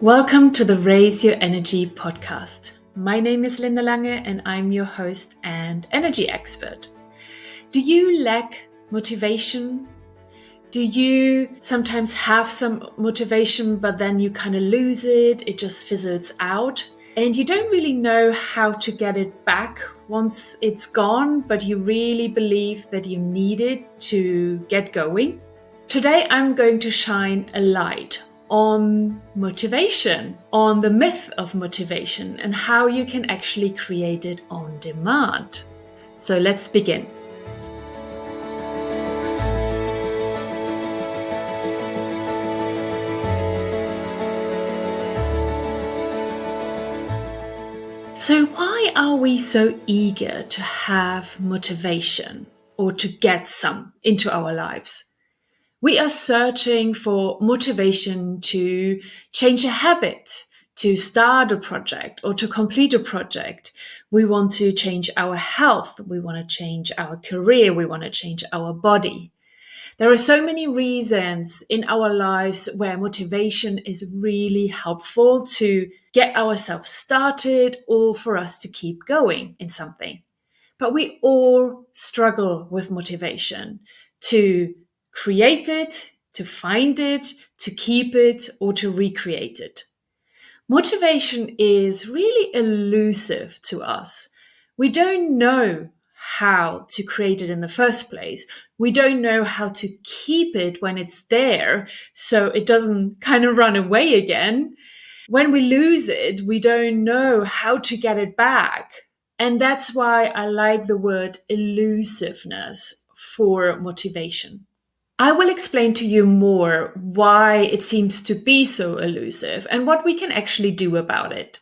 Welcome to the Raise Your Energy podcast. My name is Linda Lange and I'm your host and energy expert. Do you lack motivation? Do you sometimes have some motivation, but then you kind of lose it? It just fizzles out. And you don't really know how to get it back once it's gone, but you really believe that you need it to get going? Today, I'm going to shine a light on motivation, on the myth of motivation, and how you can actually create it on demand. So let's begin. So why are we so eager to have motivation or to get some into our lives? We are searching for motivation to change a habit, to start a project, or to complete a project. We want to change our health. We want to change our career. We want to change our body. There are so many reasons in our lives where motivation is really helpful to get ourselves started or for us to keep going in something. But we all struggle with motivation to create it, to find it, to keep it, or to recreate it. Motivation is really elusive to us. We don't know how to create it in the first place. We don't know how to keep it when it's there so it doesn't kind of run away again. When we lose it, we don't know how to get it back. And that's why I like the word elusiveness for motivation. I will explain to you more why it seems to be so elusive and what we can actually do about it.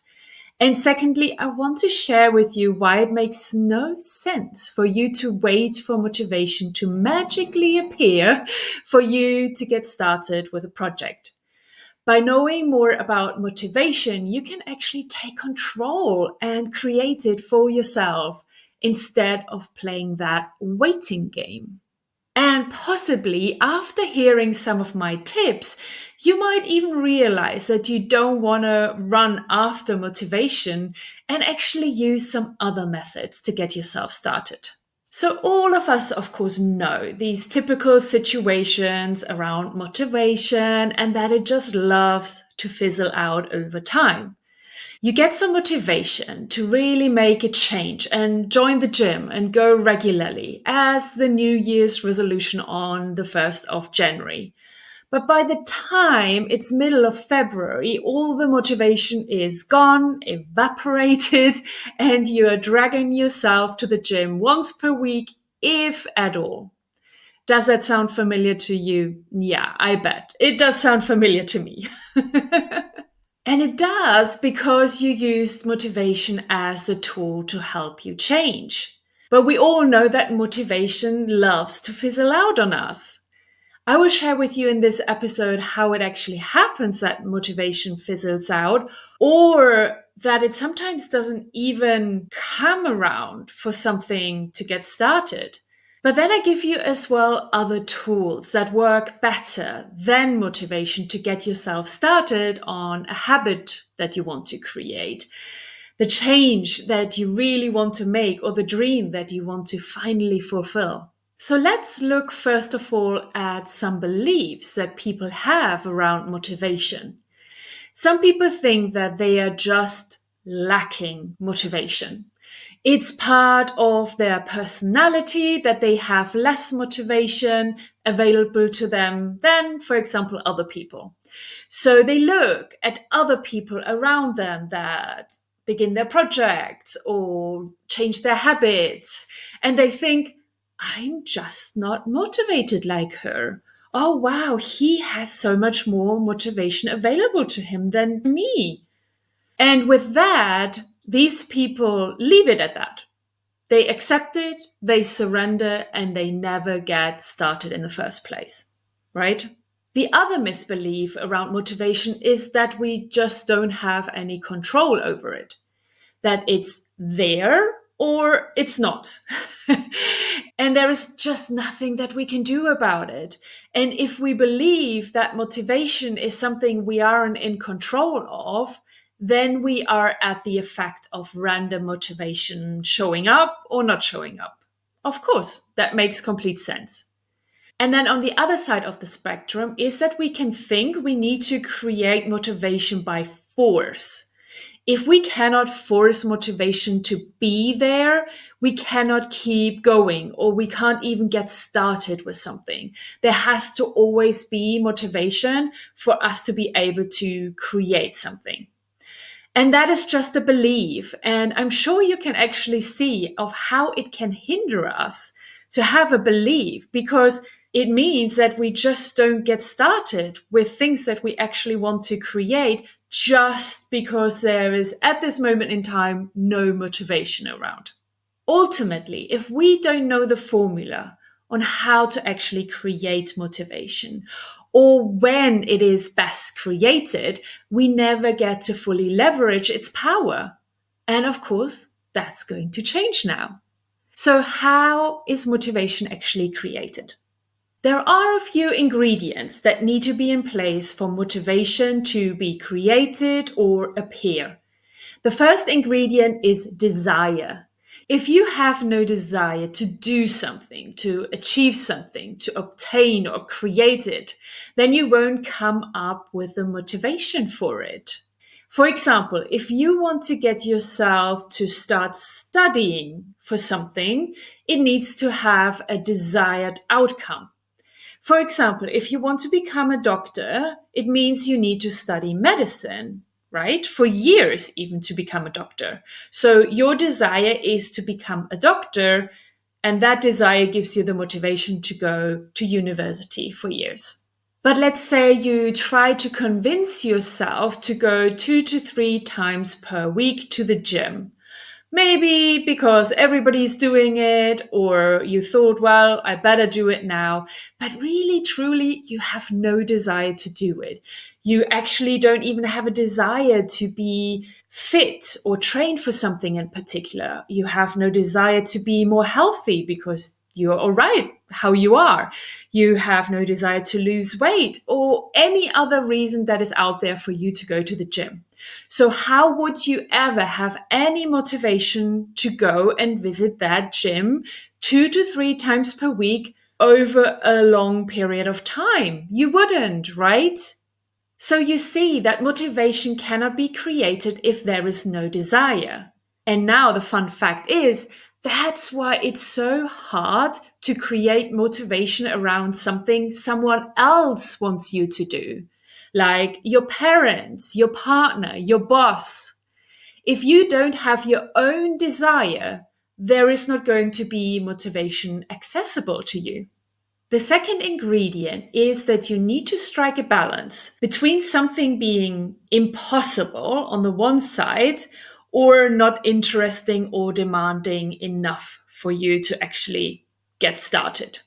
And secondly, I want to share with you why it makes no sense for you to wait for motivation to magically appear for you to get started with a project. By knowing more about motivation, you can actually take control and create it for yourself instead of playing that waiting game. And possibly after hearing some of my tips, you might even realize that you don't want to run after motivation and actually use some other methods to get yourself started. So all of us, of course, know these typical situations around motivation and that it just loves to fizzle out over time. You get some motivation to really make a change and join the gym and go regularly as the New Year's resolution on the 1st of January. But by the time it's middle of February, all the motivation is gone, evaporated, and you are dragging yourself to the gym once per week, if at all. Does that sound familiar to you? Yeah, I bet. It does sound familiar to me. And it does because you used motivation as a tool to help you change. But we all know that motivation loves to fizzle out on us. I will share with you in this episode how it actually happens that motivation fizzles out, or that it sometimes doesn't even come around for something to get started. But then I give you as well other tools that work better than motivation to get yourself started on a habit that you want to create, the change that you really want to make, or the dream that you want to finally fulfill. So let's look first of all at some beliefs that people have around motivation. Some people think that they are just lacking motivation. It's part of their personality that they have less motivation available to them than, for example, other people. So they look at other people around them that begin their projects or change their habits, and they think, I'm just not motivated like her. Oh, wow, he has so much more motivation available to him than me. And with that, these people leave it at that. They accept it, they surrender, and they never get started in the first place, right? The other misbelief around motivation is that we just don't have any control over it, that it's there or it's not. And there is just nothing that we can do about it. And if we believe that motivation is something we aren't in control of, then we are at the effect of random motivation showing up or not showing up. Of course, that makes complete sense. And then on the other side of the spectrum is that we can think we need to create motivation by force. If we cannot force motivation to be there, we cannot keep going, or we can't even get started with something. There has to always be motivation for us to be able to create something. And that is just a belief. And I'm sure you can actually see of how it can hinder us to have a belief, because it means that we just don't get started with things that we actually want to create just because there is, at this moment in time, no motivation around. Ultimately, if we don't know the formula on how to actually create motivation or when it is best created, we never get to fully leverage its power. And of course, that's going to change now. So how is motivation actually created? There are a few ingredients that need to be in place for motivation to be created or appear. The first ingredient is desire. If you have no desire to do something, to achieve something, to obtain or create it, then you won't come up with the motivation for it. For example, if you want to get yourself to start studying for something, it needs to have a desired outcome. For example, if you want to become a doctor, it means you need to study medicine, right? For years, even to become a doctor. So your desire is to become a doctor, and that desire gives you the motivation to go to university for years. But let's say you try to convince yourself to go 2 to 3 times per week to the gym. Maybe because everybody's doing it, or you thought, well, I better do it now. But really, truly, you have no desire to do it. You actually don't even have a desire to be fit or trained for something in particular. You have no desire to be more healthy because you're all right how you are. You have no desire to lose weight or any other reason that is out there for you to go to the gym. So how would you ever have any motivation to go and visit that gym 2 to 3 times per week over a long period of time? You wouldn't, right? So you see that motivation cannot be created if there is no desire. And now the fun fact is, that's why it's so hard to create motivation around something someone else wants you to do, like your parents, your partner, your boss. If you don't have your own desire, there is not going to be motivation accessible to you. The second ingredient is that you need to strike a balance between something being impossible on the one side or not interesting or demanding enough for you to actually get started.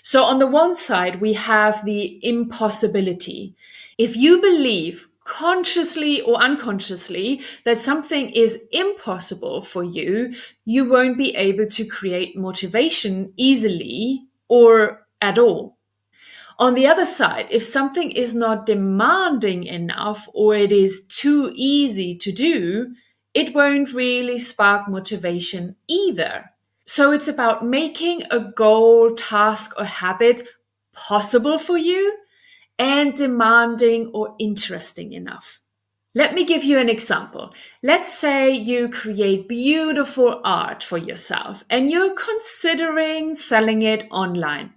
So on the one side, we have the impossibility. If you believe consciously or unconsciously that something is impossible for you, you won't be able to create motivation easily or at all. On the other side, if something is not demanding enough or it is too easy to do, it won't really spark motivation either. So it's about making a goal, task, or habit possible for you and demanding or interesting enough. Let me give you an example. Let's say you create beautiful art for yourself and you're considering selling it online.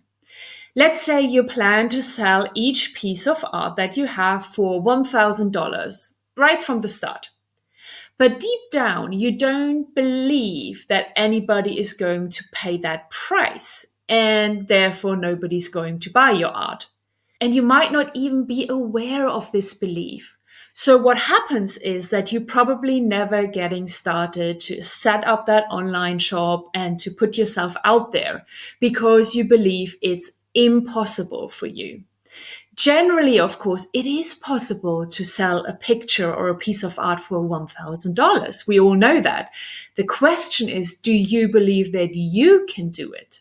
Let's say you plan to sell each piece of art that you have for $1,000 right from the start. But deep down, you don't believe that anybody is going to pay that price, and therefore nobody's going to buy your art. And you might not even be aware of this belief. So what happens is that you're probably never getting started to set up that online shop and to put yourself out there because you believe it's impossible for you. Generally, of course, it is possible to sell a picture or a piece of art for $1,000. We all know that. The question is, do you believe that you can do it?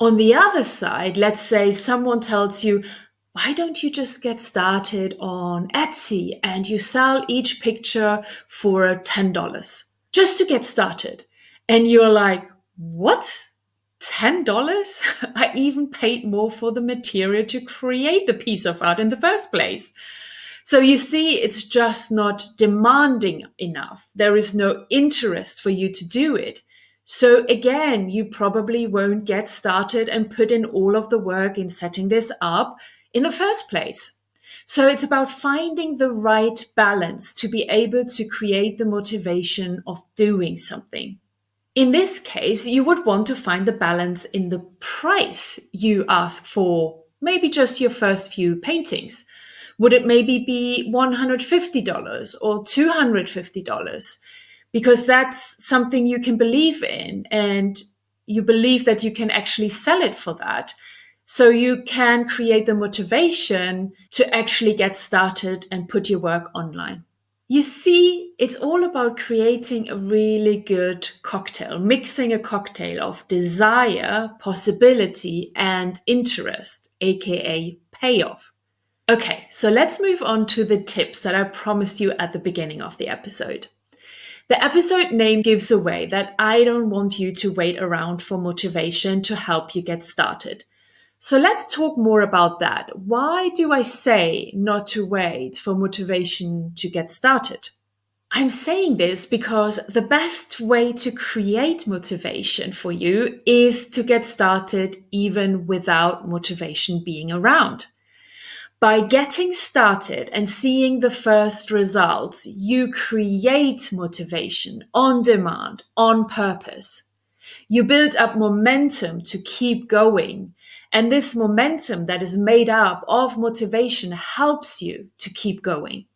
On the other side, let's say someone tells you, why don't you just get started on Etsy and you sell each picture for $10 just to get started? And you're like, what? $10? I even paid more for the material to create the piece of art in the first place. So you see, it's just not demanding enough. There is no interest for you to do it. So again, you probably won't get started and put in all of the work in setting this up in the first place. So it's about finding the right balance to be able to create the motivation of doing something. In this case, you would want to find the balance in the price you ask for maybe just your first few paintings. Would it maybe be $150 or $250? Because that's something you can believe in and you believe that you can actually sell it for that. So you can create the motivation to actually get started and put your work online. You see, it's all about creating a really good cocktail, mixing a cocktail of desire, possibility, and interest, aka payoff. Okay, so let's move on to the tips that I promised you at the beginning of the episode. The episode name gives away that I don't want you to wait around for motivation to help you get started. So let's talk more about that. Why do I say not to wait for motivation to get started? I'm saying this because the best way to create motivation for you is to get started even without motivation being around. By getting started and seeing the first results, you create motivation on demand, on purpose. You build up momentum to keep going. And this momentum that is made up of motivation helps you to keep going.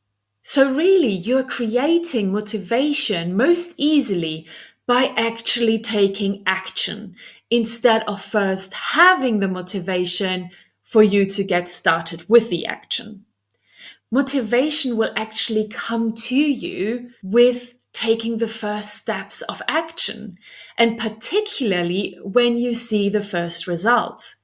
So really, you're creating motivation most easily by actually taking action instead of first having the motivation for you to get started with the action. Motivation will actually come to you with taking the first steps of action, and particularly when you see the first results.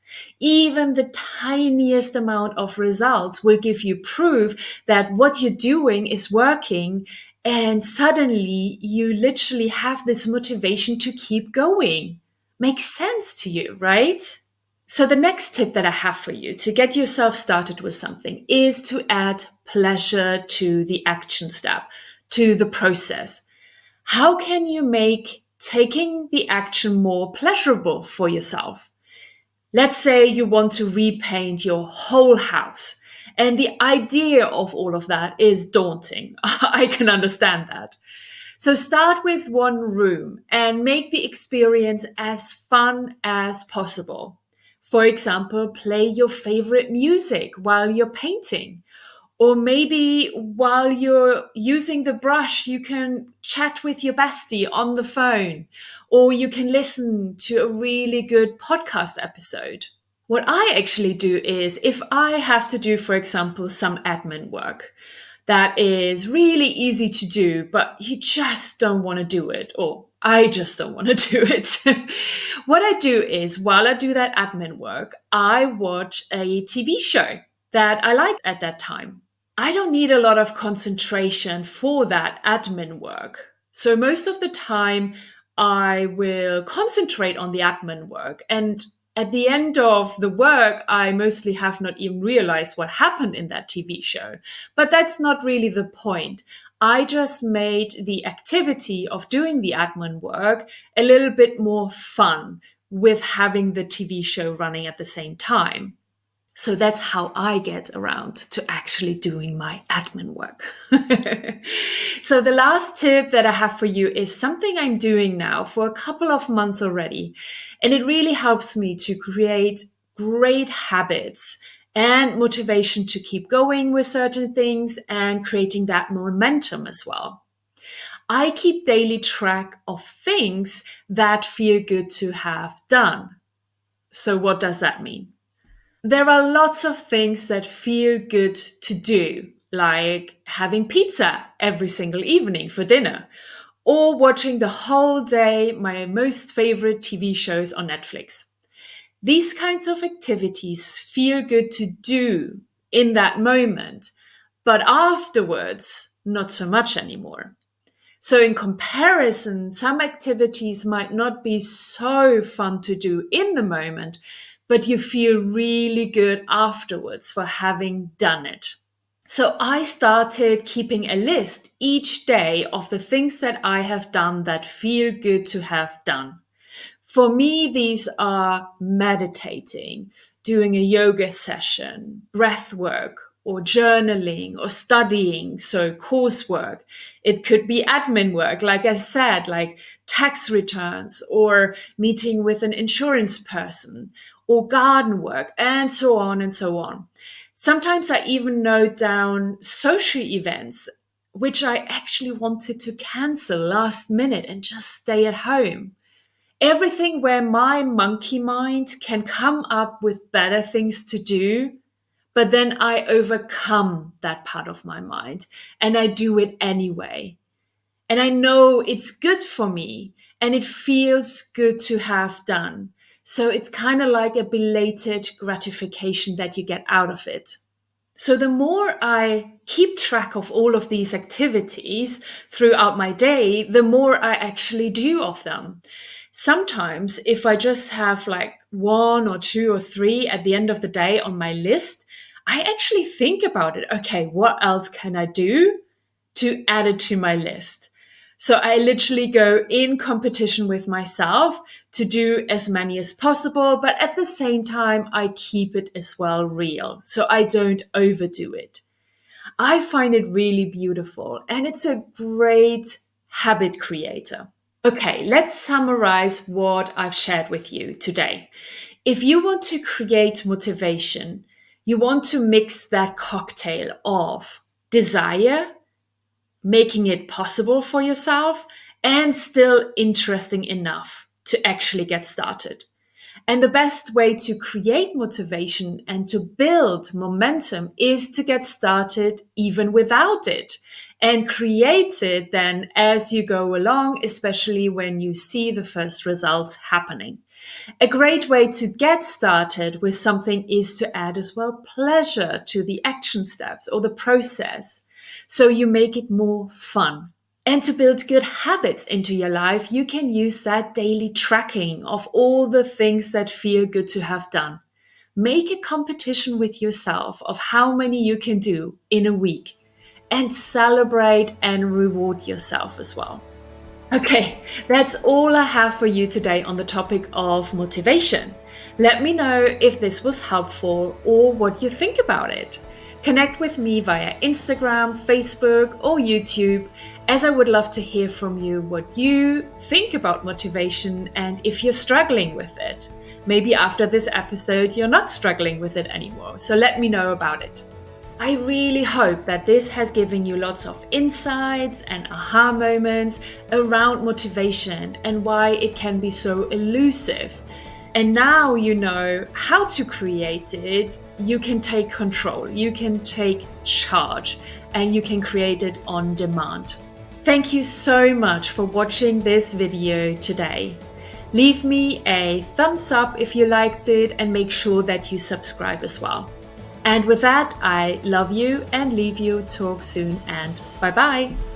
Even the tiniest amount of results will give you proof that what you're doing is working, and suddenly you literally have this motivation to keep going. Makes sense to you, right? So the next tip that I have for you to get yourself started with something is to add pleasure to the action step, to the process. How can you make taking the action more pleasurable for yourself? Let's say you want to repaint your whole house, and the idea of all of that is daunting. I can understand that. So start with one room and make the experience as fun as possible. For example, play your favorite music while you're painting. Or maybe while you're using the brush, you can chat with your bestie on the phone, or you can listen to a really good podcast episode. What I actually do is if I have to do, for example, some admin work that is really easy to do, but you just don't want to do it, or I just don't want to do it. What I do is while I do that admin work, I watch a TV show that I like at that time. I don't need a lot of concentration for that admin work. So most of the time, I will concentrate on the admin work. And at the end of the work, I mostly have not even realized what happened in that TV show. But that's not really the point. I just made the activity of doing the admin work a little bit more fun with having the TV show running at the same time. So that's how I get around to actually doing my admin work. So the last tip that I have for you is something I'm doing now for a couple of months already. And it really helps me to create great habits and motivation to keep going with certain things and creating that momentum as well. I keep daily track of things that feel good to have done. So what does that mean? There are lots of things that feel good to do, like having pizza every single evening for dinner, or watching the whole day my most favorite TV shows on Netflix. These kinds of activities feel good to do in that moment, but afterwards, not so much anymore. So in comparison, some activities might not be so fun to do in the moment, but you feel really good afterwards for having done it. So I started keeping a list each day of the things that I have done that feel good to have done. For me, these are meditating, doing a yoga session, breath work, or journaling or studying, so coursework. It could be admin work, like I said, like tax returns or meeting with an insurance person or garden work, and so on and so on. Sometimes I even note down social events which I actually wanted to cancel last minute and just stay at home. Everything where my monkey mind can come up with better things to do, but then I overcome that part of my mind and I do it anyway. And I know it's good for me and it feels good to have done. So it's kind of like a belated gratification that you get out of it. So the more I keep track of all of these activities throughout my day, the more I actually do of them. Sometimes if I just have like one or two or three at the end of the day on my list, I actually think about it. Okay, what else can I do to add it to my list? So I literally go in competition with myself to do as many as possible, but at the same time, I keep it as well real. So I don't overdo it. I find it really beautiful and it's a great habit creator. Okay, let's summarize what I've shared with you today. If you want to create motivation, you want to mix that cocktail of desire, making it possible for yourself, and still interesting enough to actually get started. And the best way to create motivation and to build momentum is to get started even without it and create it then as you go along, especially when you see the first results happening. A great way to get started with something is to add as well pleasure to the action steps or the process, so you make it more fun. And to build good habits into your life, you can use that daily tracking of all the things that feel good to have done. Make a competition with yourself of how many you can do in a week and celebrate and reward yourself as well. Okay, that's all I have for you today on the topic of motivation. Let me know if this was helpful or what you think about it. Connect with me via Instagram, Facebook, or YouTube, as I would love to hear from you what you think about motivation and if you're struggling with it. Maybe after this episode, you're not struggling with it anymore, so let me know about it. I really hope that this has given you lots of insights and aha moments around motivation and why it can be so elusive. And now you know how to create it, you can take control, you can take charge, and you can create it on demand. Thank you so much for watching this video today. Leave me a thumbs up if you liked it and make sure that you subscribe as well. And with that, I love you and leave you. Talk soon and bye-bye.